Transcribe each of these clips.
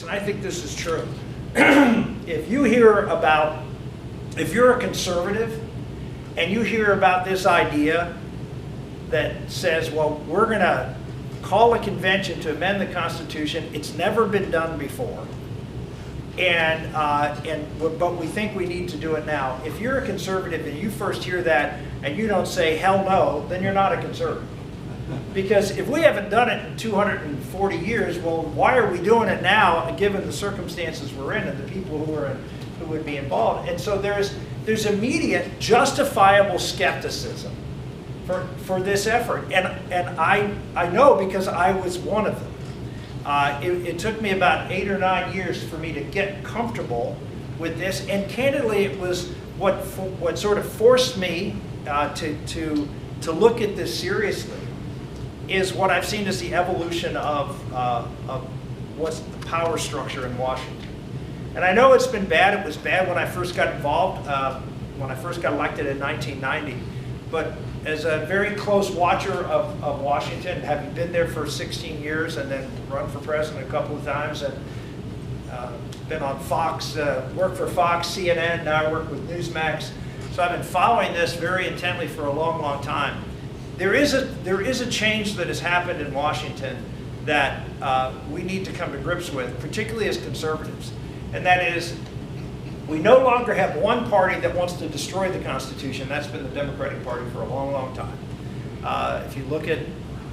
and I think this is true. If you're a conservative and you hear about this idea that says, well, we're going to call a convention to amend the Constitution, it's never been done before, but we think we need to do it now. If you're a conservative and you first hear that and you don't say hell no, then you're not a conservative. Because if we haven't done it in 240 years, well, why are we doing it now, given the circumstances we're in and the people who would be involved? And so there's immediate justifiable skepticism for this effort, and I know because I was one of them. It took me about 8 or 9 years for me to get comfortable with this, and candidly, it was what sort of forced me to look at this seriously. Is what I've seen as the evolution of what's the power structure in Washington. And I know it's been bad. It was bad when I first got involved, when I first got elected in 1990. But as a very close watcher of Washington, having been there for 16 years and then run for president a couple of times and been on Fox, worked for Fox, CNN, now I work with Newsmax. So I've been following this very intently for a long, long time. There is a change that has happened in Washington that we need to come to grips with, particularly as conservatives. And that is, we no longer have one party that wants to destroy the Constitution. That's been the Democratic Party for a long, long time. If you look at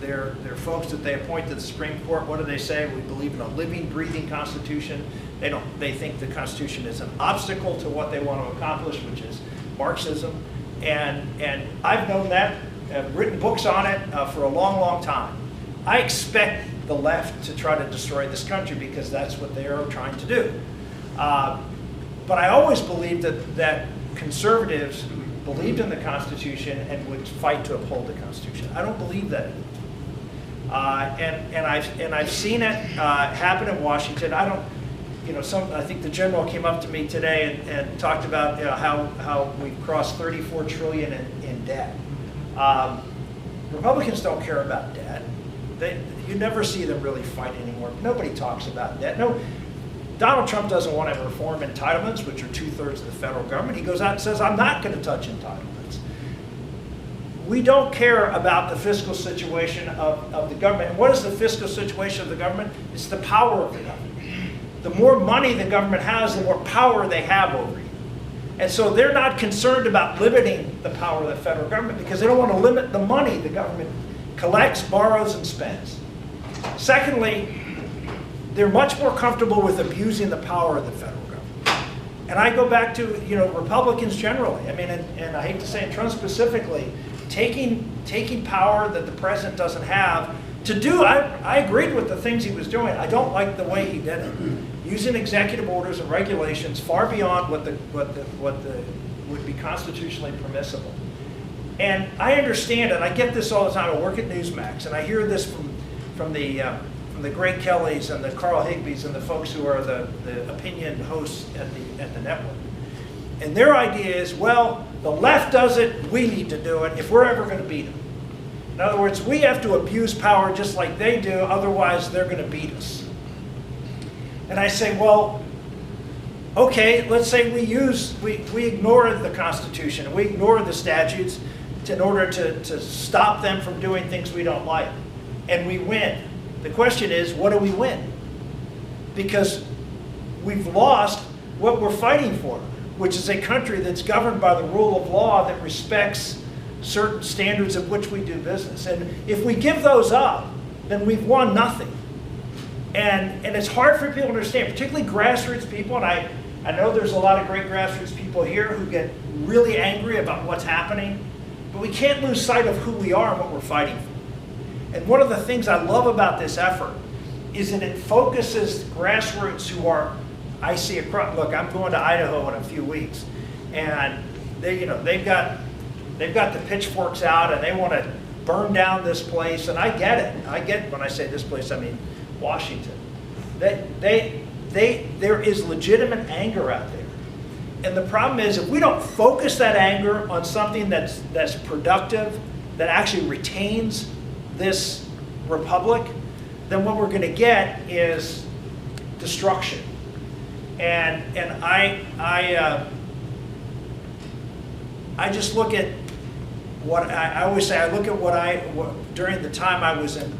their folks that they appoint to the Supreme Court, what do they say? We believe in a living, breathing Constitution. They think the Constitution is an obstacle to what they want to accomplish, which is Marxism. And I've known that. I've written books on it for a long, long time. I expect the left to try to destroy this country because that's what they are trying to do. But I always believed that conservatives believed in the Constitution and would fight to uphold the Constitution. I don't believe that anymore. And I've seen it happen in Washington. I think the general came up to me today and talked about how we've crossed $34 trillion in debt. Republicans don't care about debt. You never see them really fight anymore. Nobody talks about debt. No, Donald Trump doesn't want to reform entitlements, which are 2/3 of the federal government. He goes out and says, I'm not going to touch entitlements. We don't care about the fiscal situation of the government. And what is the fiscal situation of the government? It's the power of the government. The more money the government has, the more power they have over you. And so they're not concerned about limiting the power of the federal government because they don't want to limit the money the government collects, borrows, and spends. Secondly, they're much more comfortable with abusing the power of the federal government. And I go back to Republicans generally. I mean, and I hate to say it, Trump specifically, taking power that the president doesn't have to do. I agreed with the things he was doing. I don't like the way he did it. Using executive orders and regulations far beyond what would be constitutionally permissible. And I understand it. I get this all the time. I work at Newsmax, and I hear this from the Greg Kellys and the Carl Higbees and the folks who are the opinion hosts at the network. And their idea is, well, the left does it, we need to do it if we're ever going to beat them. In other words, we have to abuse power just like they do, otherwise they're going to beat us. And I say, well, okay, let's say we ignore the Constitution, we ignore the statutes in order to stop them from doing things we don't like, and we win. The question is, what do we win? Because we've lost what we're fighting for, which is a country that's governed by the rule of law that respects certain standards of which we do business. And if we give those up, then we've won nothing. And it's hard for people to understand, particularly grassroots people, and I know there's a lot of great grassroots people here who get really angry about what's happening, but we can't lose sight of who we are and what we're fighting for. And one of the things I love about this effort is that it focuses grassroots who are, I see across, look, I'm going to Idaho in a few weeks, and they've got the pitchforks out and they want to burn down this place, and I get it. I get, when I say this place, I mean Washington. There is legitimate anger out there. And the problem is, if we don't focus that anger on something that's productive, that actually retains this republic, then what we're going to get is destruction. And I just look at what I always say. I look at what during the time I was in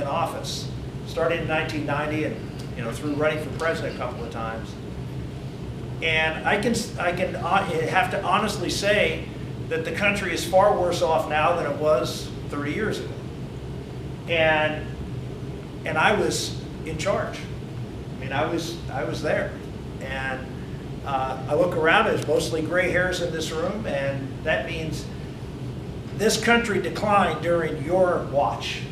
office, starting in 1990, and through running for president a couple of times. And I have to honestly say that the country is far worse off now than it was 30 years ago. And I was in charge. I mean, I was there. And I look around, there's mostly gray hairs in this room, and that means this country declined during your watch.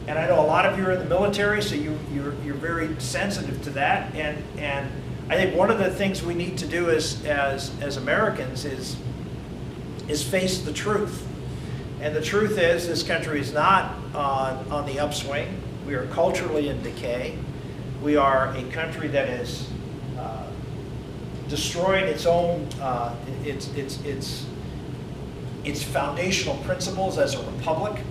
And I know a lot of you are in the military, so you're very sensitive to that. And I think one of the things we need to do as Americans is face the truth. And the truth is this country is not on the upswing. We are culturally in decay. We are a country that is destroying its own its foundational principles as a republic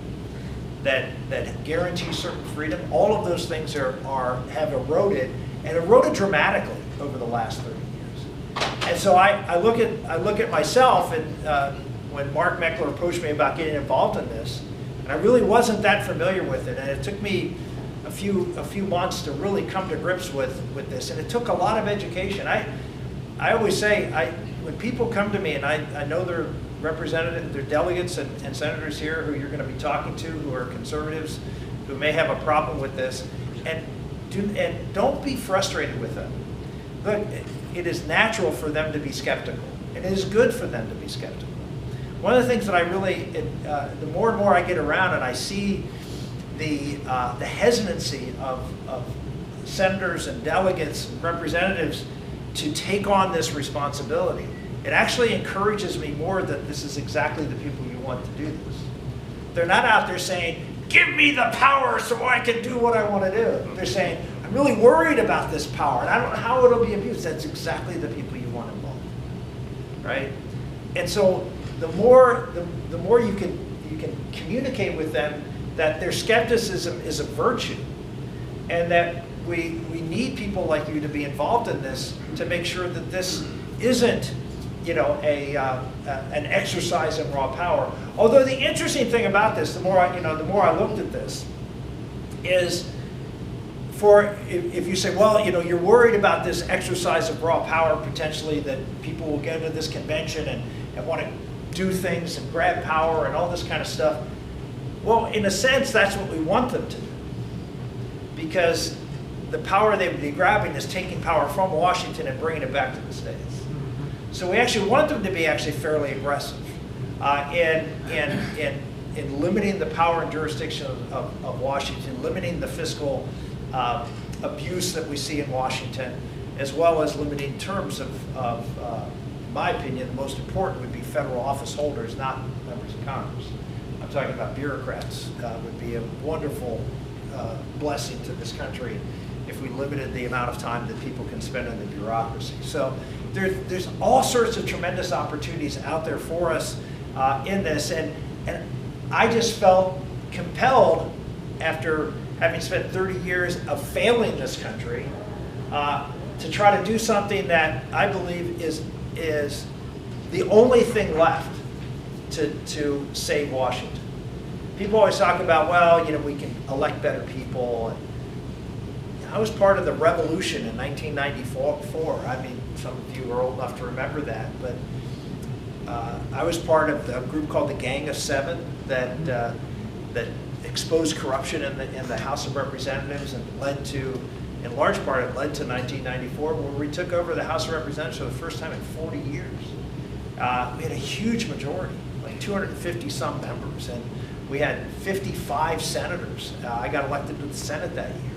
that guarantees certain freedom. All of those things have eroded, and eroded dramatically over the last 30 years. And so I look at myself, and when Mark Meckler approached me about getting involved in this, and I really wasn't that familiar with it, and it took me a few months to really come to grips with this, and it took a lot of education. I always say, when people come to me, and I know they're representatives, they're delegates and senators here who you're going to be talking to, who are conservatives, who may have a problem with this, and don't be frustrated with them. Look, it is natural for them to be skeptical, and it is good for them to be skeptical. One of the things that I really, the more and more I get around and I see the hesitancy of senators and delegates and representatives to take on this responsibility, it actually encourages me more that this is exactly the people you want to do this. They're not out there saying, give me the power so I can do what I want to do. They're saying, I'm really worried about this power, and I don't know how it'll be abused. That's exactly the people you want involved, right? And so the more you can communicate with them that their skepticism is a virtue, and that we need people like you to be involved in this to make sure that this isn't, an exercise in raw power. Although the interesting thing about this, the more I looked at this, is if you say, well, you're worried about this exercise of raw power potentially, that people will get into this convention and want to do things and grab power and all this kind of stuff. Well, in a sense, that's what we want them to do, because the power they would be grabbing is taking power from Washington and bringing it back to the states. So we actually want them to be actually fairly aggressive in limiting the power and jurisdiction of Washington, limiting the fiscal abuse that we see in Washington, as well as limiting terms of in my opinion, the most important would be federal office holders, not members of Congress. I'm talking about bureaucrats. Would be a wonderful blessing to this country if we limited the amount of time that people can spend in the bureaucracy. So there's all sorts of tremendous opportunities out there for us in this, and I just felt compelled, after having spent 30 years of failing this country, to try to do something that I believe is the only thing left to save Washington. People always talk about, well, we can elect better people. And I was part of the revolution in 1994. I mean, some of you are old enough to remember that, but I was part of the group called the Gang of Seven that exposed corruption in the House of Representatives, and led to, in large part, it led to 1994, where we took over the House of Representatives for the first time in 40 years. We had a huge majority, like 250 some members, and we had 55 senators. I got elected to the Senate that year,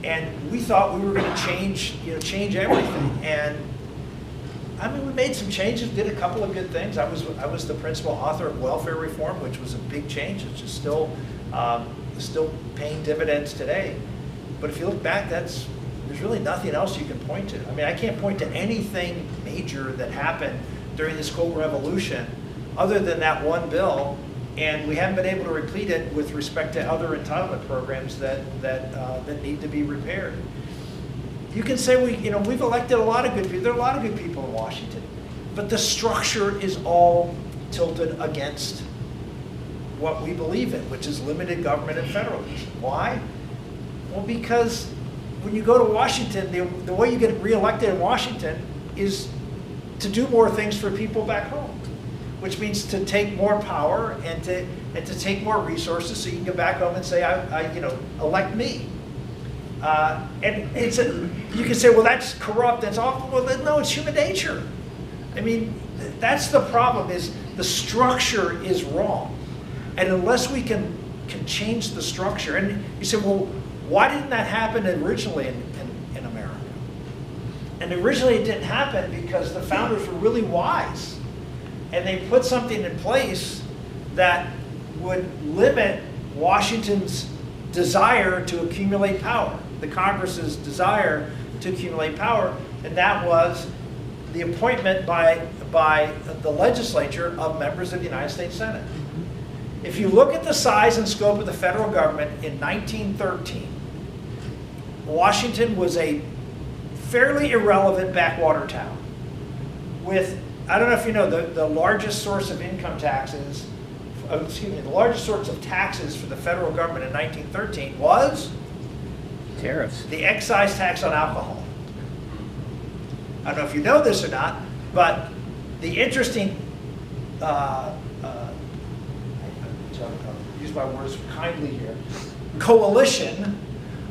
and we thought we were going to change everything. And I mean, we made some changes, did a couple of good things. I was the principal author of welfare reform, which was a big change. It's just still paying dividends today. But if you look back, there's really nothing else you can point to. I mean, I can't point to anything major that happened during this Cold Revolution other than that one bill, and we haven't been able to repeat it with respect to other entitlement programs that need to be repaired. you can say we've elected a lot of good people. There are a lot of good people in Washington, but the structure is all tilted against what we believe in, which is limited government and federalism. Why? Well, because when you go to Washington, the way you get reelected in Washington is to do more things for people back home, which means to take more power and to take more resources so you can go back home and say, elect me. And you can say, well, that's corrupt, that's awful. Well, no, it's human nature. I mean, that's the problem, is the structure is wrong. And unless we can change the structure, and you say, well, why didn't that happen originally in America? And originally it didn't happen because the founders were really wise. And they put something in place that would limit Washington's desire to accumulate power, the Congress's desire to accumulate power, and that was the appointment by the legislature of members of the United States Senate. If you look at the size and scope of the federal government in 1913, Washington was a fairly irrelevant backwater town with, I don't know if you know, the largest source of income taxes, the largest source of taxes for the federal government in 1913 was? Tariffs. The excise tax on alcohol. I don't know if you know this or not, but the interesting, use my words kindly here, coalition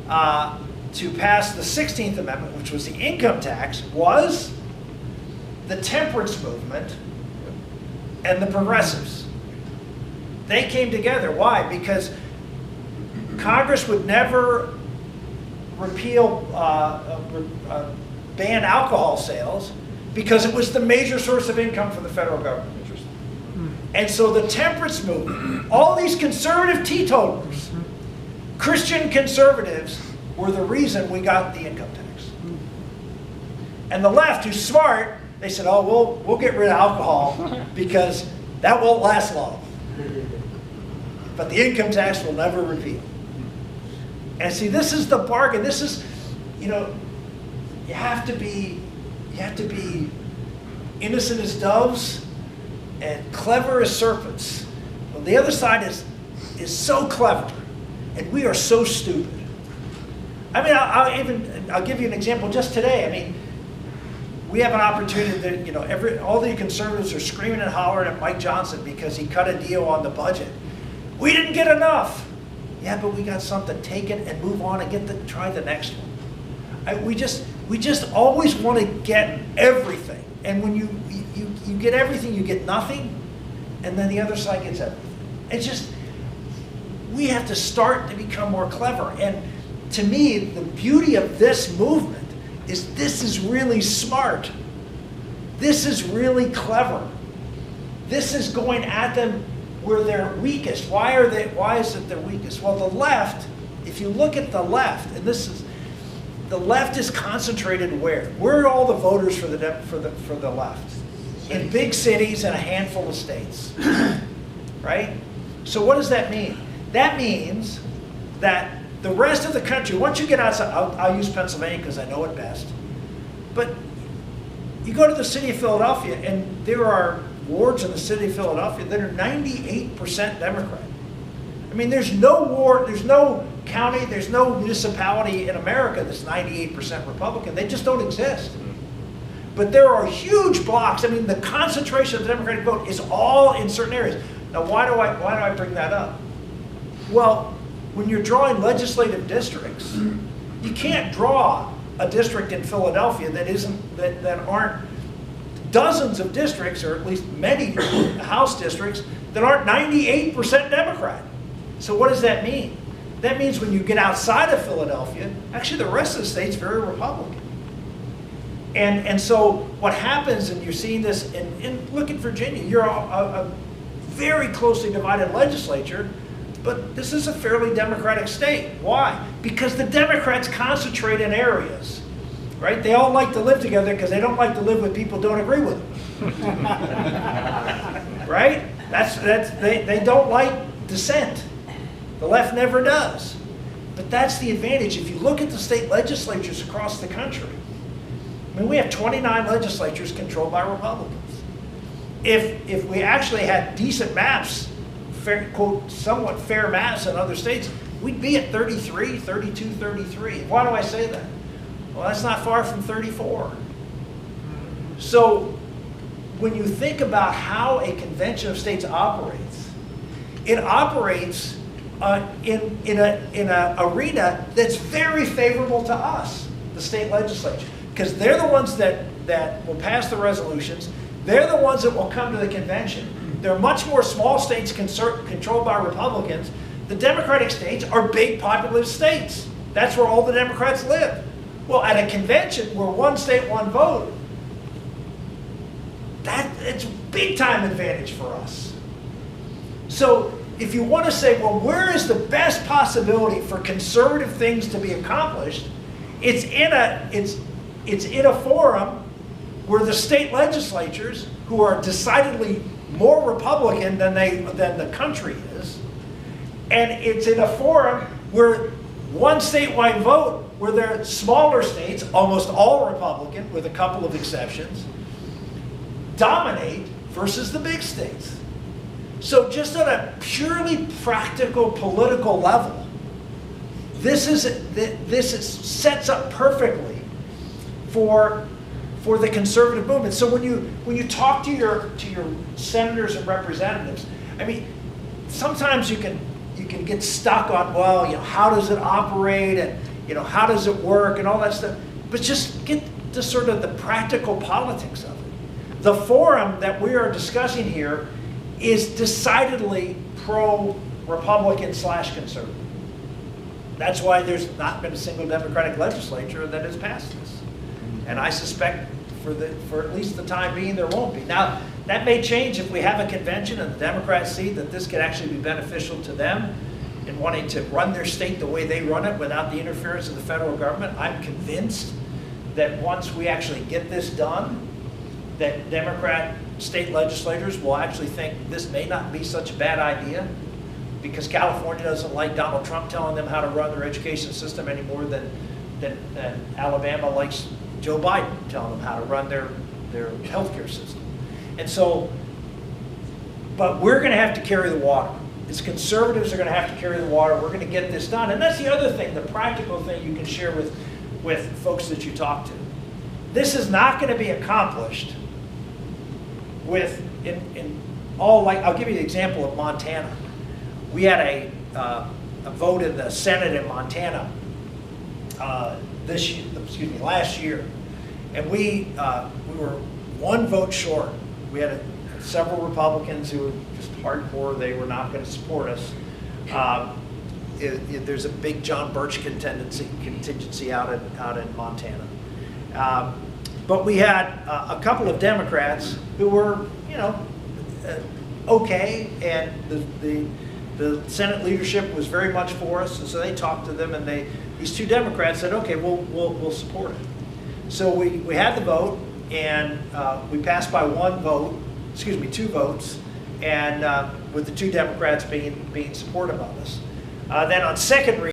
to pass the 16th Amendment, which was the income tax, was the temperance movement and the progressives. They came together. Why? Because Congress would never repeal, ban alcohol sales because it was the major source of income for the federal government. And so the temperance movement, all these conservative teetotalers, Christian conservatives, were the reason we got the income tax. And the left, who's smart, they said, oh, we'll get rid of alcohol because that won't last long. But the income tax will never repeal. And see, this is the bargain. This is, you have to be innocent as doves and clever as serpents. Well, the other side is so clever, and we are so stupid. I mean, I'll give you an example. Just today, I mean, we have an opportunity that all the conservatives are screaming and hollering at Mike Johnson because he cut a deal on the budget. We didn't get enough. Yeah, but we got something. Take it and move on and try the next one. We just always want to get everything, and when you get everything, you get nothing, and then the other side gets everything. It's just, we have to start to become more clever. And to me, the beauty of this movement is this is really smart. This is really clever. This is going at them where they're weakest. Why is it they're weakest? Well, the left, if you look at the left, and the left is concentrated where? Where are all the voters for the left? In big cities and a handful of states, right? So what does that mean? That means that the rest of the country, once you get outside, I'll use Pennsylvania because I know it best, but you go to the city of Philadelphia and there are wards in the city of Philadelphia that are 98% Democrat. I mean, there's no ward, there's no county, there's no municipality in America that's 98% Republican. They just don't exist. But there are huge blocks. I mean, the concentration of the Democratic vote is all in certain areas. Now, why do I bring that up? Well, when you're drawing legislative districts, you can't draw a district in Philadelphia that aren't dozens of districts, or at least many House districts, that aren't 98% Democrat. So what does that mean? That means when you get outside of Philadelphia, actually the rest of the state's very Republican. And so what happens, and you're seeing this, look at Virginia, you're a very closely divided legislature, but this is a fairly Democratic state. Why? Because the Democrats concentrate in areas, right? They all like to live together because they don't like to live with people who don't agree with them. Right? They don't like dissent. The left never does. But that's the advantage. If you look at the state legislatures across the country, I mean, we have 29 legislatures controlled by Republicans. If we actually had decent maps, fair, quote, somewhat fair maps in other states, we'd be at 33, 32, 33. Why do I say that? Well, that's not far from 34. So when you think about how a convention of states operates, it operates in an arena that's very favorable to us, the state legislature, because they're the ones that will pass the resolutions. They're the ones that will come to the convention. There are much more small states controlled by Republicans. The Democratic states are big populous states. That's where all the Democrats live. Well, at a convention where one state, one vote, it's a big time advantage for us. So if you want to say, well, where is the best possibility for conservative things to be accomplished, it's in a forum where the state legislatures, who are decidedly more Republican than the country is, and it's in a forum where one statewide vote, where there are smaller states, almost all Republican, with a couple of exceptions, dominate versus the big states. So just on a purely practical political level, this sets up perfectly for the conservative movement. So when you talk to your senators and representatives, I mean, sometimes you can get stuck on, well, you know, how does it operate, and you know, how does it work and all that stuff. But just get to sort of the practical politics of it. The forum that we are discussing here is decidedly pro-Republican / conservative. That's why there's not been a single Democratic legislature that has passed this. And I suspect for at least the time being, there won't be. Now, that may change if we have a convention and the Democrats see that this could actually be beneficial to them in wanting to run their state the way they run it without the interference of the federal government. I'm convinced that once we actually get this done, that Democrat state legislators will actually think this may not be such a bad idea, because California doesn't like Donald Trump telling them how to run their education system any more than Alabama likes Joe Biden telling them how to run their healthcare system. And so, but we're going to have to carry the water. As conservatives are going to have to carry the water. We're going to get this done. And that's the other thing, the practical thing you can share with folks that you talk to. This is not going to be accomplished with, I'll give you the example of Montana. We had a vote in the Senate in Montana last year, and we were one vote short. We had several Republicans who were just hardcore. They were not going to support us. There's a big John Birch contingency out in Montana. But we had a couple of Democrats who were, you know, okay, and the Senate leadership was very much for us, and so they talked to them, and these two Democrats said, okay, we'll support it. So we had the vote, and we passed by two votes, and with the two Democrats being supportive of us. Then on second reading,